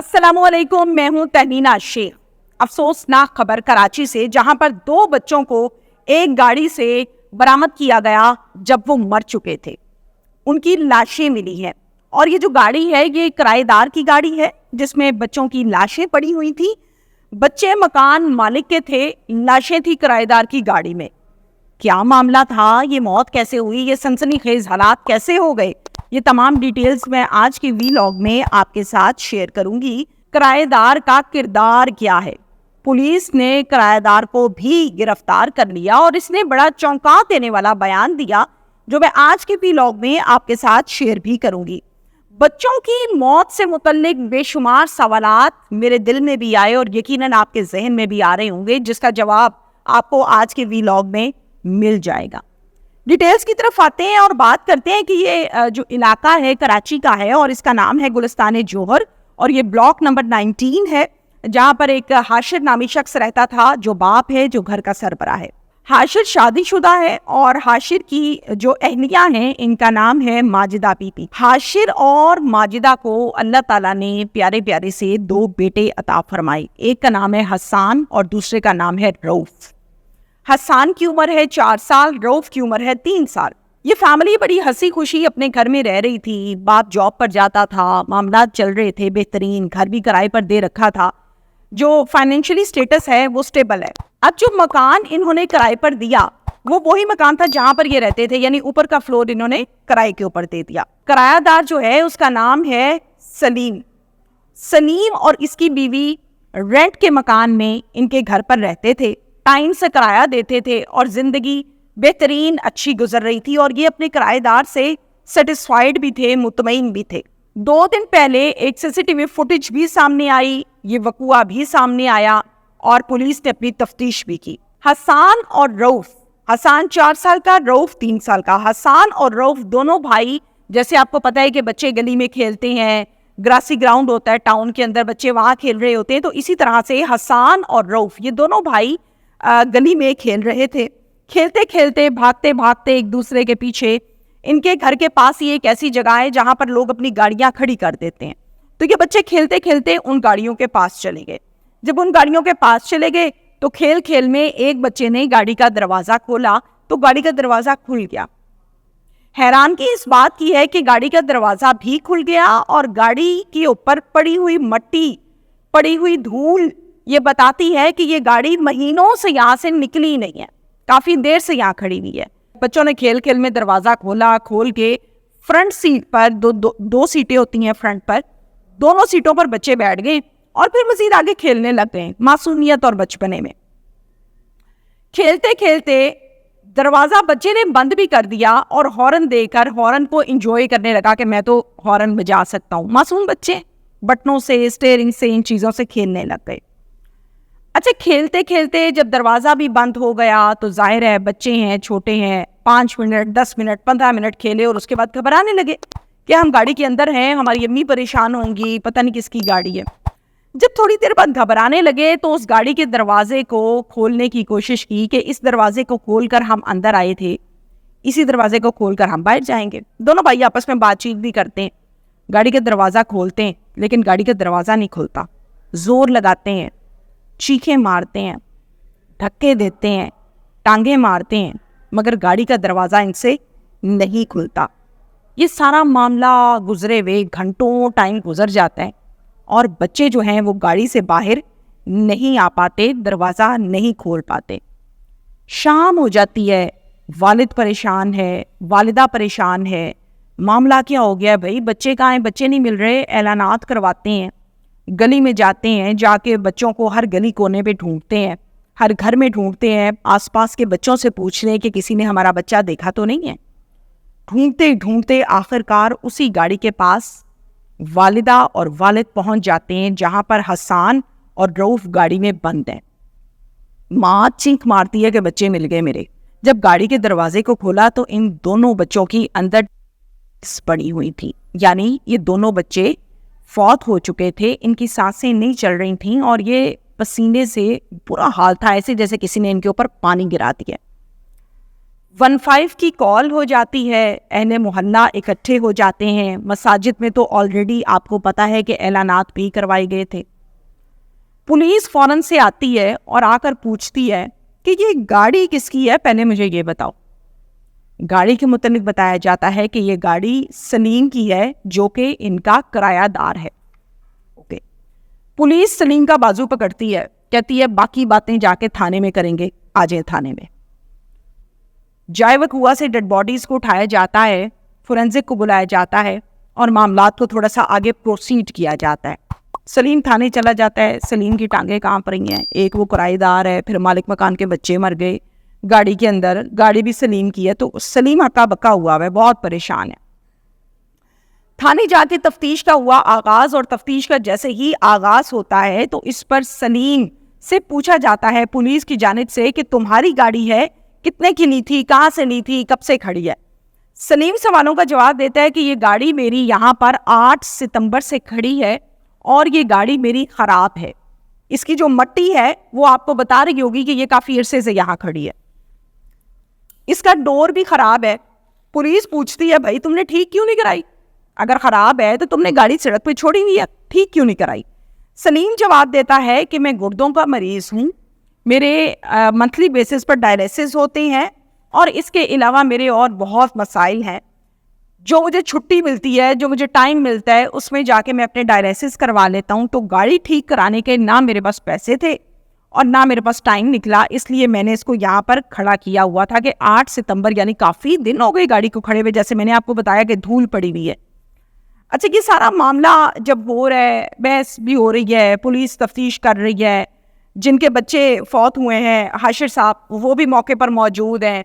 السلام علیکم، میں ہوں تہمینہ شیخ۔ افسوسناک خبر کراچی سے، جہاں پر 2 بچوں کو ایک گاڑی سے برآمد کیا گیا جب وہ مر چکے تھے۔ ان کی لاشیں ملی ہیں، اور یہ جو گاڑی ہے یہ کرایہ دار کی گاڑی ہے جس میں بچوں کی لاشیں پڑی ہوئی تھیں۔ بچے مکان مالک کے تھے، لاشیں تھی کرایہ دار کی گاڑی میں۔ کیا معاملہ تھا؟ یہ موت کیسے ہوئی؟ یہ سنسنی خیز حالات کیسے ہو گئے؟ یہ تمام ڈیٹیلز میں آج کی ویلاگ میں آپ کے ساتھ شیئر کروں گی۔ کرایہ دار کا کردار کیا ہے؟ پولیس نے کرایہ دار کو بھی گرفتار کر لیا اور اس نے بڑا چونکا دینے والا بیان دیا جو میں آج کے ویلاگ میں آپ کے ساتھ شیئر بھی کروں گی۔ بچوں کی موت سے متعلق بے شمار سوالات میرے دل میں بھی آئے اور یقیناً آپ کے ذہن میں بھی آ رہے ہوں گے، جس کا جواب آپ کو آج کے ویلاگ میں مل جائے گا۔ ڈیٹیلز کی طرف آتے ہیں اور بات کرتے ہیں کہ یہ جو علاقہ ہے کراچی کا ہے اور اس کا نام ہے گلستان جوہر، اور یہ بلاک نمبر 19 ہے، جہاں پر ایک حاشر نامی شخص رہتا تھا جو باپ ہے، جو گھر کا سربراہ ہے۔ حاشر شادی شدہ ہے اور حاشر کی جو اہلیہ ہیں ان کا نام ہے ماجدہ بی بی۔ حاشر اور ماجدہ کو اللہ تعالیٰ نے پیارے پیارے سے 2 بیٹے عطا فرمائے۔ ایک کا نام ہے حسان اور دوسرے کا نام ہے رؤف۔ حسان کی عمر ہے 4 سال، رؤف کی عمر ہے 3 سال۔ یہ فیملی بڑی ہنسی خوشی اپنے گھر میں رہ رہی تھی۔ باپ جاب پر جاتا تھا، معاملات چل رہے تھے بہترین، گھر بھی کرائے پر دے رکھا تھا، جو فائنینشلی سٹیٹس ہے وہ سٹیبل ہے۔ اب جو مکان انہوں نے کرائے پر دیا وہ وہی مکان تھا جہاں پر یہ رہتے تھے، یعنی اوپر کا فلور انہوں نے کرائے کے اوپر دے دیا۔ کرایہ دار جو ہے اس کا نام ہے سلیم اور اس کی بیوی رینٹ کے مکان میں ان کے گھر پر رہتے تھے، ٹائم سے کرایہ دیتے تھے اور زندگی بہترین اچھی گزر رہی تھی، اور یہ اپنے کرایہ دار سے سیٹسفائیڈ بھی تھے، مطمئن بھی تھے۔ 2 دن پہلے ایک سی سی ٹی وی فوٹیج بھی سامنے آئی، یہ وقوعہ بھی سامنے آیا اور پولیس نے اپنی تفتیش بھی کی۔ حسان اور رؤف، حسان 4 سال کا، رؤف 3 سال کا۔ حسان اور رؤف دونوں بھائی، جیسے آپ کو پتا ہے کہ بچے گلی میں کھیلتے ہیں، گراسی گراؤنڈ ہوتا ہے ٹاؤن کے اندر، بچے وہاں کھیل رہے ہوتے ہیں، تو اسی طرح سے حسان اور رؤف یہ دونوں بھائی گلی میں کھیل رہے تھے۔ کھیلتے کھیلتے بھاگتے بھاگتے ایک دوسرے کے پیچھے، ان کے گھر کے پاس ہی ایک ایسی جگہ ہے جہاں پر لوگ اپنی گاڑیاں کھڑی کر دیتے ہیں، تو یہ بچے کھیلتے کھیلتے ان گاڑیوں کے پاس چلے گئے۔ جب ان گاڑیوں کے پاس چلے گئے تو کھیل کھیل میں ایک بچے نے گاڑی کا دروازہ کھولا تو گاڑی کا دروازہ کھل گیا۔ حیران کی اس بات کی ہے کہ گاڑی کا دروازہ بھی کھل گیا اور گاڑی کے اوپر پڑی ہوئی مٹی، پڑی ہوئی دھول یہ بتاتی ہے کہ یہ گاڑی مہینوں سے یہاں سے نکلی نہیں ہے، کافی دیر سے یہاں کھڑی ہوئی ہے۔ بچوں نے کھیل کھیل میں دروازہ کھولا، کھول کے فرنٹ سیٹ پر دو سیٹیں ہوتی ہیں فرنٹ پر، دونوں سیٹوں پر بچے بیٹھ گئے اور پھر مزید آگے کھیلنے لگ گئے معصومیت اور بچپنے میں۔ کھیلتے کھیلتے دروازہ بچے نے بند بھی کر دیا اور ہارن دے کر ہارن کو انجوائے کرنے لگا کہ میں تو ہارن بجا سکتا ہوں۔ معصوم بچے بٹنوں سے، اسٹیئرنگ سے، ان چیزوں سے کھیلنے لگ گئے۔ اچھا، کھیلتے کھیلتے جب دروازہ بھی بند ہو گیا تو ظاہر ہے بچے ہیں، چھوٹے ہیں، 5 منٹ 10 منٹ 15 منٹ کھیلے اور اس کے بعد گھبرانے لگے کہ ہم گاڑی کے اندر ہیں، ہماری امی پریشان ہوں گی، پتہ نہیں کس کی گاڑی ہے۔ جب تھوڑی دیر بعد گھبرانے لگے تو اس گاڑی کے دروازے کو کھولنے کی کوشش کی کہ اس دروازے کو کھول کر ہم اندر آئے تھے، اسی دروازے کو کھول کر ہم باہر جائیں گے۔ دونوں بھائی آپس میں بات چیت بھی کرتے ہیں، گاڑی کا دروازہ کھولتے ہیں لیکن گاڑی کا دروازہ نہیں کھلتا۔ زور لگاتے ہیں، چیخیں مارتے ہیں، دھکے دیتے ہیں، ٹانگیں مارتے ہیں، مگر گاڑی کا دروازہ ان سے نہیں کھلتا۔ یہ سارا معاملہ گزرے ہوئے گھنٹوں ٹائم گزر جاتا ہے اور بچے جو ہیں وہ گاڑی سے باہر نہیں آ پاتے، دروازہ نہیں کھول پاتے۔ شام ہو جاتی ہے، والد پریشان ہے، والدہ پریشان ہے، معاملہ کیا ہو گیا بھائی، بچے کہاں ہیں، بچے نہیں مل رہے۔ اعلانات کرواتے ہیں، گلی میں جاتے ہیں، جا کے بچوں کو ہر گلی کونے پہ ڈھونڈتے ہیں، ہر گھر میں ڈھونڈتے ہیں، آس پاس کے بچوں سے پوچھ رہے ہیں کہ کسی نے ہمارا بچہ دیکھا تو نہیں ہے۔ ڈھونڈتے ڈھونڈتے آخر کار اسی گاڑی کے پاس والدہ اور والد پہنچ جاتے ہیں جہاں پر حسان اور رؤف گاڑی میں بند ہیں۔ ماں چیخ مارتی ہے کہ بچے مل گئے میرے۔ جب گاڑی کے دروازے کو کھولا تو ان دونوں بچوں کی اندر پڑی ہوئی تھی، یعنی یہ دونوں بچے فوت ہو چکے تھے، ان کی سانسیں نہیں چل رہی تھیں اور یہ پسینے سے برا حال تھا، ایسے جیسے کسی نے ان کے اوپر پانی گرا دیا۔ 15 کی کال ہو جاتی ہے، اہل محلہ اکٹھے ہو جاتے ہیں. مساجد میں تو آلریڈی آپ کو پتا ہے کہ اعلانات بھی کروائے گئے تھے. پولیس فوراً سے آتی ہے اور آ کر پوچھتی ہے کہ یہ گاڑی کس کی ہے، پہلے مجھے یہ بتاؤ. گاڑی کے متعلق بتایا جاتا ہے کہ یہ گاڑی سلیم کی ہے جو کہ ان کا کرایہ دار ہے. اوکے. پولیس سلیم کا بازو پکڑتی ہے، کہتی ہے باقی باتیں جا کے تھانے میں کریں گے، آ جائیں تھانے میں. جائے کنواں سے ڈیڈ باڈیز کو اٹھایا جاتا ہے، فورینزک کو بلایا جاتا ہے اور معاملات کو تھوڑا سا آگے پروسیڈ کیا جاتا ہے. سلیم تھانے چلا جاتا ہے. سلیم کی ٹانگیں کانپ رہی ہیں، ایک وہ کرایہ دار ہے، پھر مالک مکان کے بچے مر گئے گاڑی کے اندر، گاڑی بھی سلیم کی ہے. تو سلیم ہکا بکا ہوا ہے، بہت پریشان ہے. تھانے جا کے تفتیش کا ہوا آغاز، اور تفتیش کا جیسے ہی آغاز ہوتا ہے تو اس پر سلیم سے پوچھا جاتا ہے پولیس کی جانب سے کہ تمہاری گاڑی ہے، کتنے کی لی تھی، کہاں سے لی تھی، کب سے کھڑی ہے. سلیم سوالوں کا جواب دیتا ہے کہ یہ گاڑی میری یہاں پر 8 ستمبر سے کھڑی ہے اور یہ گاڑی میری خراب ہے. اس کی جو مٹی ہے وہ آپ کو بتا رہی ہوگی کہ یہ کافی عرصے سے یہاں کھڑی ہے. اس کا ڈور بھی خراب ہے. پولیس پوچھتی ہے بھائی تم نے ٹھیک کیوں نہیں کرائی؟ اگر خراب ہے تو تم نے گاڑی سڑک پہ چھوڑی ہوئی ہے، ٹھیک کیوں نہیں کرائی؟ سلیم جواب دیتا ہے کہ میں گردوں کا مریض ہوں، میرے منتھلی بیسس پر ڈائلیسس ہوتے ہیں اور اس کے علاوہ میرے اور بہت مسائل ہیں. جو مجھے چھٹی ملتی ہے، جو مجھے ٹائم ملتا ہے، اس میں جا کے میں اپنے ڈائلیسس کروا لیتا ہوں. تو گاڑی ٹھیک کرانے کے نہ میرے پاس پیسے تھے اور نہ میرے پاس ٹائم نکلا، اس لیے میں نے اس کو یہاں پر کھڑا کیا ہوا تھا کہ 8 ستمبر یعنی کافی دن ہو گئے گاڑی کو کھڑے ہوئے، جیسے میں نے آپ کو بتایا کہ دھول پڑی ہوئی ہے. اچھا، یہ سارا معاملہ جب ہو رہا ہے، بحث بھی ہو رہی ہے، پولیس تفتیش کر رہی ہے، جن کے بچے فوت ہوئے ہیں حاشر صاحب وہ بھی موقع پر موجود ہیں،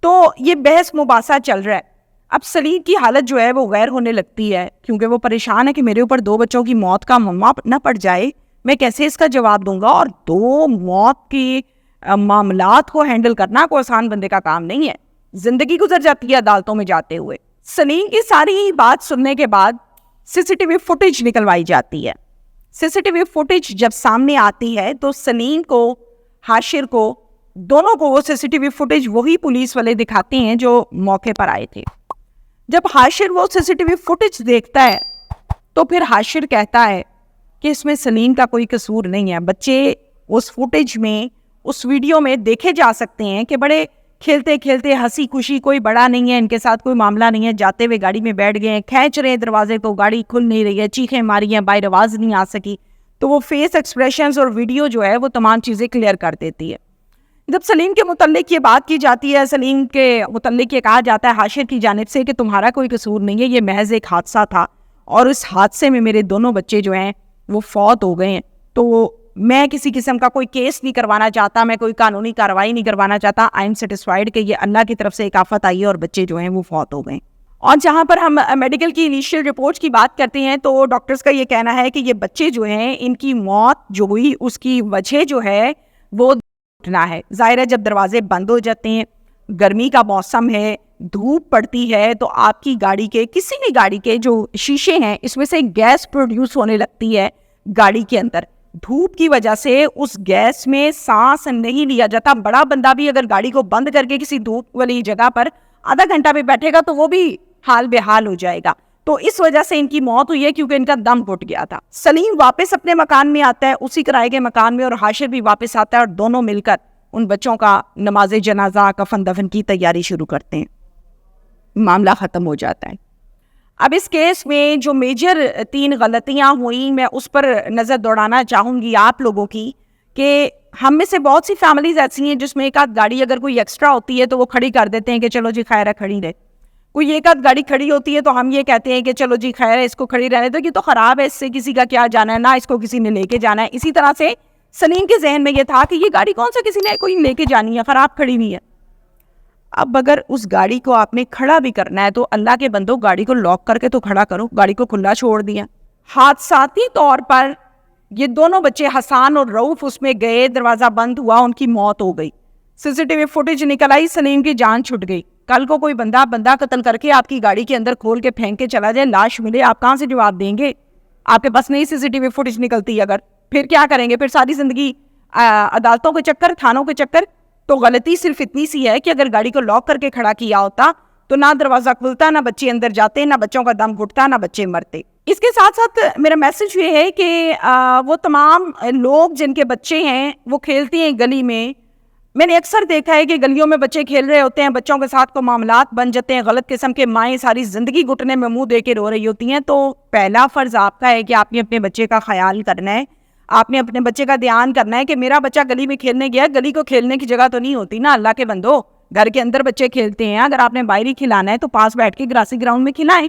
تو یہ بحث مباحثہ چل رہا ہے. اب سلیم کی حالت جو ہے وہ غیر ہونے لگتی ہے، کیونکہ وہ پریشان ہے کہ میرے اوپر 2 بچوں کی موت کا معاملہ نہ پڑ جائے، میں کیسے اس کا جواب دوں گا. اور 2 موت کی معاملات کو ہینڈل کرنا کوئی آسان بندے کا کام نہیں ہے. زندگی گزر جاتی ہے عدالتوں میں جاتے ہوئے. سلیم کی ساری بات سننے کے بعد سی سی ٹی وی فوٹیج نکلوائی جاتی ہے. سی سی ٹی وی فوٹیج جب سامنے آتی ہے تو سلیم کو، حاشر کو، دونوں کو وہ سی سی ٹی وی فوٹیج وہی پولیس والے دکھاتے ہیں جو موقع پر آئے تھے. جب حاشر وہ سی سی ٹی وی فوٹیج دیکھتا ہے تو پھر حاشر کہتا ہے کہ اس میں سلیم کا کوئی قصور نہیں ہے. بچے اس فوٹیج میں، اس ویڈیو میں دیکھے جا سکتے ہیں کہ بڑے کھیلتے کھیلتے ہنسی خوشی، کوئی بڑا نہیں ہے، ان کے ساتھ کوئی معاملہ نہیں ہے، جاتے ہوئے گاڑی میں بیٹھ گئے ہیں، کھینچ رہے ہیں دروازے کو، گاڑی کھل نہیں رہی ہے، چیخیں ماری ہیں، باہر آواز نہیں آ سکی. تو وہ فیس ایکسپریشنز اور ویڈیو جو ہے وہ تمام چیزیں کلیئر کر دیتی ہے. جب سلیم کے متعلق یہ بات کی جاتی ہے، سلیم کے متعلق یہ کہا جاتا ہے حاشر کی جانب سے کہ تمہارا کوئی قصور نہیں ہے، یہ محض ایک حادثہ تھا اور اس حادثے میں میرے دونوں بچے جو ہیں وہ فوت ہو گئے ہیں، تو میں کسی قسم کا کوئی کیس نہیں کروانا چاہتا، میں کوئی قانونی کارروائی نہیں کروانا چاہتا. آئی ایم سیٹسفائیڈ کہ یہ اللہ کی طرف سے ایک آفت آئی ہے اور بچے جو ہیں وہ فوت ہو گئے. اور جہاں پر ہم میڈیکل کی انیشیل رپورٹ کی بات کرتے ہیں تو ڈاکٹرز کا یہ کہنا ہے کہ یہ بچے جو ہیں ان کی موت جو ہوئی اس کی وجہ جو ہے وہ اٹھنا ہے. ظاہر ہے جب دروازے بند ہو جاتے ہیں، گرمی کا موسم ہے، دھوپ پڑتی ہے، تو آپ کی گاڑی کے، کسی بھی گاڑی کے جو شیشے ہیں اس میں سے گیس پروڈیوس ہونے لگتی ہے گاڑی کے اندر. دھوپ کی وجہ سے اس گیس میں سانس نہیں لیا جاتا. بڑا بندہ بھی اگر گاڑی کو بند کر کے کسی دھوپ والی جگہ پر آدھا گھنٹہ بھی بیٹھے گا تو وہ بھی حال بے حال ہو جائے گا. تو اس وجہ سے ان کی موت ہوئی ہے کیونکہ ان کا دم گھٹ گیا تھا. سلیم واپس اپنے مکان میں آتا ہے، اسی کرائے کے مکان میں، اور حاشر بھی واپس آتا ہے اور دونوں مل کر ان بچوں کا نماز جنازہ، کفن دفن کی تیاری شروع کرتے ہیں. معاملہ ختم ہو جاتا ہے. اب اس کیس میں جو میجر 3 غلطیاں ہوئیں میں اس پر نظر دوڑانا چاہوں گی آپ لوگوں کی، کہ ہم میں سے بہت سی فیملیز ایسی ہیں جس میں ایک آدھ گاڑی اگر کوئی ایکسٹرا ہوتی ہے تو وہ کھڑی کر دیتے ہیں کہ چلو جی خیر ہے کھڑی رہے. کوئی ایک آدھ گاڑی کھڑی ہوتی ہے تو ہم یہ کہتے ہیں کہ چلو جی خیر ہے اس کو کھڑی رہنے دو، یہ تو خراب ہے، اس سے کسی کا کیا جانا ہے، نہ اس کو کسی نے لے کے جانا ہے. اسی طرح سے سلیم کے ذہن میں یہ تھا کہ یہ گاڑی کون سا کسی نے کوئی لے کے جانی ہے، خراب کھڑی ہوئی ہے. اب اگر اس گاڑی کو آپ نے کھڑا بھی کرنا ہے تو اللہ کے بندو گاڑی کو لاک کر کے تو کھڑا کرو، گاڑی کو کھلا چھوڑ دیا. حادثاتی طور پر یہ دونوں بچے حسان اور رؤف اس میں گئے، دروازہ بند ہوا، ان کی موت ہو گئی. سی سی ٹی وی فوٹیج نکل آئی، سلیم کی جان چھٹ گئی. کل کو کوئی بندہ قتل کر کے آپ کی گاڑی کے اندر کھول کے پھینک کے چلا جائے، لاش ملے، آپ کہاں سے جواب دیں گے؟ آپ کے پاس نہیں سی سی ٹی وی فوٹیج نکلتی اگر، پھر کیا کریں گے؟ پھر ساری زندگی عدالتوں کے چکر، تھانوں کے چکر. تو غلطی صرف اتنی سی ہے کہ اگر گاڑی کو لاک کر کے کھڑا کیا ہوتا تو نہ دروازہ کھلتا، نہ بچے اندر جاتے، نہ بچوں کا دم گھٹتا، نہ بچے مرتے۔ اس کے ساتھ ساتھ میرا میسج یہ ہے کہ وہ تمام لوگ جن کے بچے ہیں وہ کھیلتے ہیں گلی میں نے اکثر دیکھا ہے کہ گلیوں میں بچے کھیل رہے ہوتے ہیں، بچوں کے ساتھ کو معاملات بن جاتے ہیں غلط قسم کے، مائیں ساری زندگی گھٹنے میں منہ دے کے رو رہی ہوتی ہیں۔ تو پہلا فرض آپ کا ہے کہ آپ نے اپنے بچے کا خیال کرنا ہے، آپ نے اپنے بچے کا دھیان کرنا ہے کہ میرا بچہ گلی میں کھیلنے گیا، گلی کو کھیلنے کی جگہ تو نہیں ہوتی نا اللہ کے بندو، گھر کے اندر بچے کھیلتے ہیں، اگر آپ نے باہر ہی کھلانا ہے تو پاس بیٹھ کے گراسی گراؤنڈ میں کھلائیں۔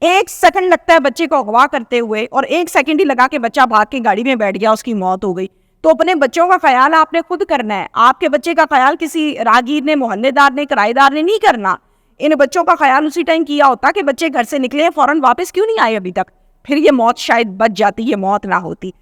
1 سیکنڈ لگتا ہے بچے کو اغوا کرتے ہوئے، اور 1 سیکنڈ ہی لگا کے بچہ بھاگ کے گاڑی میں بیٹھ گیا، اس کی موت ہو گئی۔ تو اپنے بچوں کا خیال آپ نے خود کرنا ہے، آپ کے بچے کا خیال کسی راہگیر نے، محلے دار نے، کرایہ دار نے نہیں کرنا۔ ان بچوں کا خیال اسی ٹائم کیا ہوتا کہ بچے گھر سے نکلے ہیں، فوراً واپس کیوں نہیں آئے ابھی تک، پھر یہ موت شاید بچ جاتی، یہ موت نہ ہوتی۔